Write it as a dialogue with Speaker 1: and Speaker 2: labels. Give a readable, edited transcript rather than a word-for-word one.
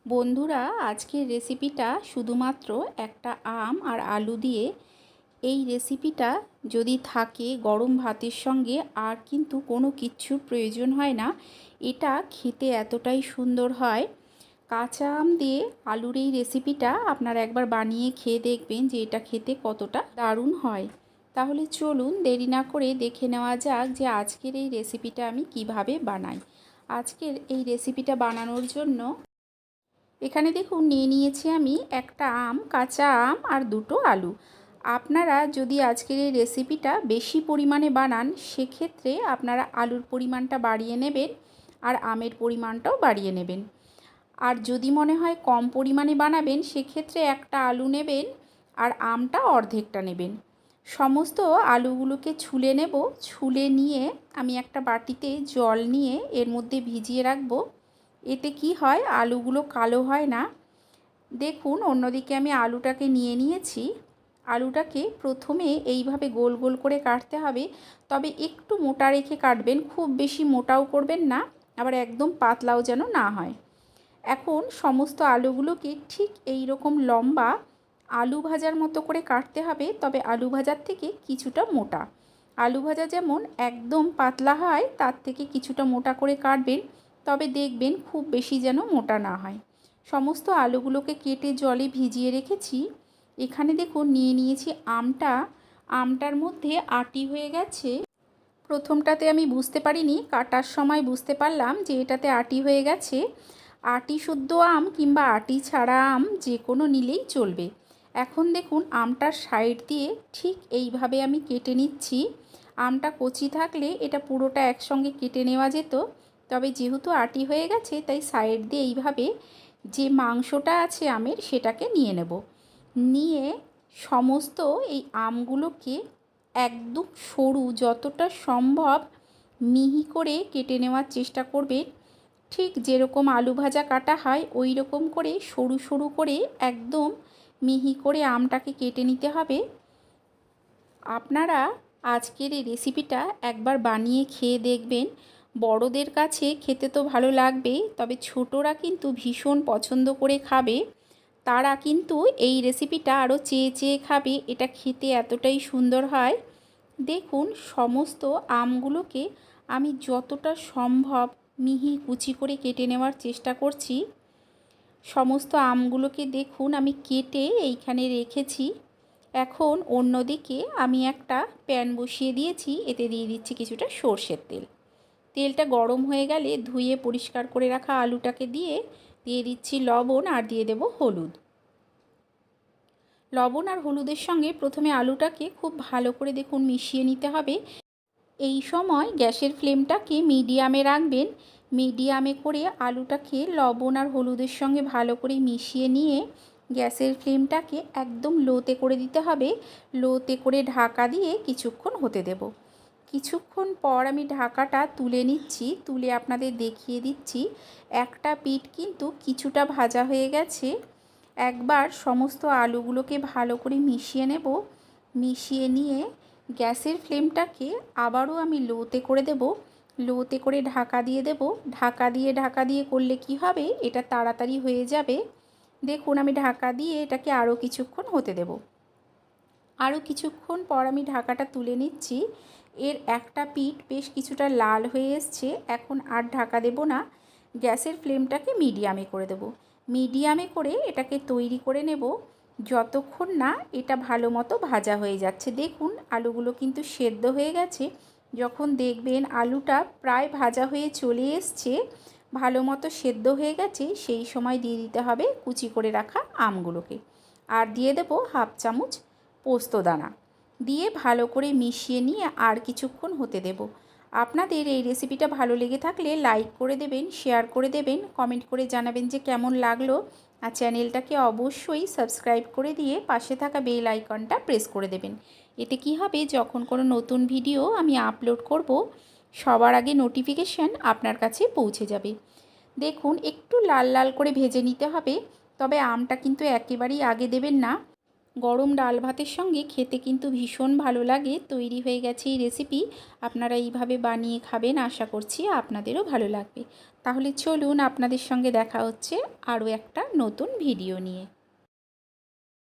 Speaker 1: বন্ধুরা, আজকের রেসিপিটা শুধুমাত্র একটা আম আর আলু দিয়ে। এই রেসিপিটা যদি থাকে গরম ভাতের সঙ্গে আর কিন্তু কোনো কিচ্ছুর প্রয়োজন হয় না। এটা খেতে এতটাই সুন্দর হয়। কাঁচা আম দিয়ে আলুর এই রেসিপিটা আপনারা একবার বানিয়ে খেয়ে দেখবেন যে এটা খেতে কতটা দারুণ হয়। তাহলে চলুন দেরি না করে দেখে নেওয়া যাক যে আজকের এই রেসিপিটা আমি কিভাবে বানাই। আজকের এই রেসিপিটা বানানোর জন্য এখানে দেখুন নিয়ে নিয়েছি আমি একটা আম, কাঁচা আম আর দুটো আলু। আপনারা যদি আজকের এই রেসিপিটা বেশি পরিমাণে বানান সেক্ষেত্রে আপনারা আলুর পরিমাণটা বাড়িয়ে নেবেন আর আমের পরিমাণটাও বাড়িয়ে নেবেন। আর যদি মনে হয় কম পরিমাণে বানাবেন সেক্ষেত্রে একটা আলু নেবেন আর আমটা অর্ধেকটা নেবেন। সমস্ত আলুগুলোকে ছুলে নেব। ছুলে নিয়ে আমি একটা বাটিতে জল নিয়ে এর মধ্যে ভিজিয়ে রাখবো। এতে কি হয়, আলুগুলো কালো হয় না। দেখুন অন্যদিকে আমি আলুটাকে নিয়ে নিয়েছি। আলুটাকে প্রথমে এইভাবে গোল গোল করে কাটতে হবে, তবে একটু মোটা রেখে কাটবেন, খুব বেশি মোটাও করবেন না, আবার একদম পাতলাও যেন না হয়। এখন সমস্ত আলুগুলোকে ঠিক এই রকম লম্বা আলু ভাজার মতো করে কাটতে হবে, তবে আলু ভাজার থেকে কিছুটা মোটা। আলু ভাজা যেমন একদম পাতলা হয় তার থেকে কিছুটা মোটা করে কাটবেন, তবে দেখবেন খুব বেশি যেন মোটা না হয়। সমস্ত আলুগুলোকে কেটে জলে ভিজিয়ে রেখেছি। এখানে দেখুন নিয়ে নিয়েছি আমটার মধ্যে আটি হয়ে গেছে। প্রথমটাতে আমি বুঝতে পারিনি, কাটার সময় বুঝতে পারলাম যে এটাতে আটি হয়ে গেছে। আটি শুদ্ধ আম কিংবা আটি ছাড়া আম যে কোনো নিলেই চলবে। এখন দেখুন আমটার সাইড দিয়ে ঠিক এইভাবে আমি কেটে নিচ্ছি। আমটা কচি থাকলে এটা পুরোটা একসঙ্গে কেটে নেওয়া যেত, তবে যেহেতু আটি হয়ে গেছে তাই সাইড দিয়ে এইভাবে যে মাংসটা আছে আমের সেটাকে নিয়ে নেব। নিয়ে সমস্ত এই আমগুলোকে একদম সরু, যতটা সম্ভব মিহি করে কেটে নেওয়ার চেষ্টা করবেন। ঠিক যেরকম আলু ভাজা কাটা হয় ওই রকম করে সরু সরু করে একদম মিহি করে আমটাকে কেটে নিতে হবে। আপনারা আজকের এই রেসিপিটা একবার বানিয়ে খেয়ে দেখবেন। বড়দের কাছে খেতে তো ভালো লাগবেই, তবে ছোটরা কিন্তু ভীষণ পছন্দ করে খাবে। তারা কিন্তু এই রেসিপিটা আরও চেয়ে চেয়ে খাবে, এটা খেতে এতটাই সুন্দর হয়। দেখুন সমস্ত আমগুলোকে আমি যতটা সম্ভব মিহি কুচি করে কেটে নেওয়ার চেষ্টা করছি। সমস্ত আমগুলোকে দেখুন আমি কেটে এইখানে রেখেছি। এখন অন্যদিকে আমি একটা প্যান বসিয়ে দিয়েছি, এতে দিয়ে দিচ্ছি কিছুটা সর্ষের তেল। তেলটা গরম হয়ে গেলে ধুয়ে পরিষ্কার করে রাখা আলুটাকে দিয়ে দিচ্ছি লবণ আর দিয়ে দেব হলুদ। লবণ আর হলুদের সঙ্গে প্রথমে আলুটাকে খুব ভালো করে দেখুন মিশিয়ে নিতে হবে। এই সময় গ্যাসের ফ্লেমটাকে মিডিয়ামে রাখবেন। মিডিয়ামে করে আলুটাকে লবণ আর হলুদের সঙ্গে ভালো করে মিশিয়ে নিয়ে গ্যাসের ফ্লেমটাকে একদম লোতে করে দিতে হবে। লোতে করে ঢাকা দিয়ে কিছুক্ষণ হতে দেব। কিছুক্ষণ পর আমি ঢাকাটা তুলে নিচ্ছি, তুলে আপনাদের দেখিয়ে দিচ্ছি। একটা পিঠ কিন্তু কিছুটা ভাজা হয়ে গেছে। একবার সমস্ত আলুগুলোকে ভালো করে মিশিয়ে নেব। মিশিয়ে নিয়ে গ্যাসের ফ্লেমটাকে আবারও আমি লোতে করে দেব। লোতে করে ঢাকা দিয়ে দেব। ঢাকা দিয়ে করলে কি হবে, এটা তাড়াতাড়ি হয়ে যাবে। দেখুন আমি ঢাকা দিয়ে এটাকে আরও কিছুক্ষণ হতে দেব। আরও কিছুক্ষণ পর আমি ঢাকাটা তুলে নিচ্ছি। এর একটা পিঠ বেশ কিছুটা লাল হয়ে এসছে। এখন আর ঢাকা দেব না, গ্যাসের ফ্লেমটাকে মিডিয়ামে করে দেব। মিডিয়ামে করে এটাকে তৈরি করে নেব যতক্ষণ না এটা ভালো মতো ভাজা হয়ে যাচ্ছে। দেখুন আলুগুলো কিন্তু সেদ্ধ হয়ে গেছে। যখন দেখবেন আলুটা প্রায় ভাজা হয়ে চলে এসছে, ভালো মতো সেদ্ধ হয়ে গেছে, সেই সময় দিয়ে দিতে হবে কুচি করে রাখা আমগুলোকে। আর দিয়ে দেব হাফ চামচ পোস্তদানা। দিয়ে ভালো করে মিশিয়ে নিয়ে আর কিছুক্ষণ হতে দেব। আপনাদের এই রেসিপিটা ভালো লেগে থাকলে লাইক করে দেবেন, শেয়ার করে দেবেন, কমেন্ট করে জানাবেন যে কেমন লাগলো। আর চ্যানেলটাকে অবশ্যই সাবস্ক্রাইব করে দিয়ে পাশে থাকা বেল আইকনটা প্রেস করে দেবেন। এতে কি হবে, যখন কোনো নতুন ভিডিও আমি আপলোড করব সবার আগে নোটিফিকেশান আপনার কাছে পৌঁছে যাবে। দেখুন একটু লাল লাল করে ভেজে নিতে হবে, তবে আমটা কিন্তু একেবারেই আগে দেবেন না। গরম ডাল ভাতের সঙ্গে খেতে কিন্তু ভীষণ ভালো লাগে। তৈরি হয়ে গেছে এই রেসিপি। আপনারা এইভাবে বানিয়ে খাবেন, আশা করছি আপনাদেরও ভালো লাগবে। তাহলে চলুন, আপনাদের সঙ্গে দেখা হচ্ছে আরও একটা নতুন ভিডিও নিয়ে।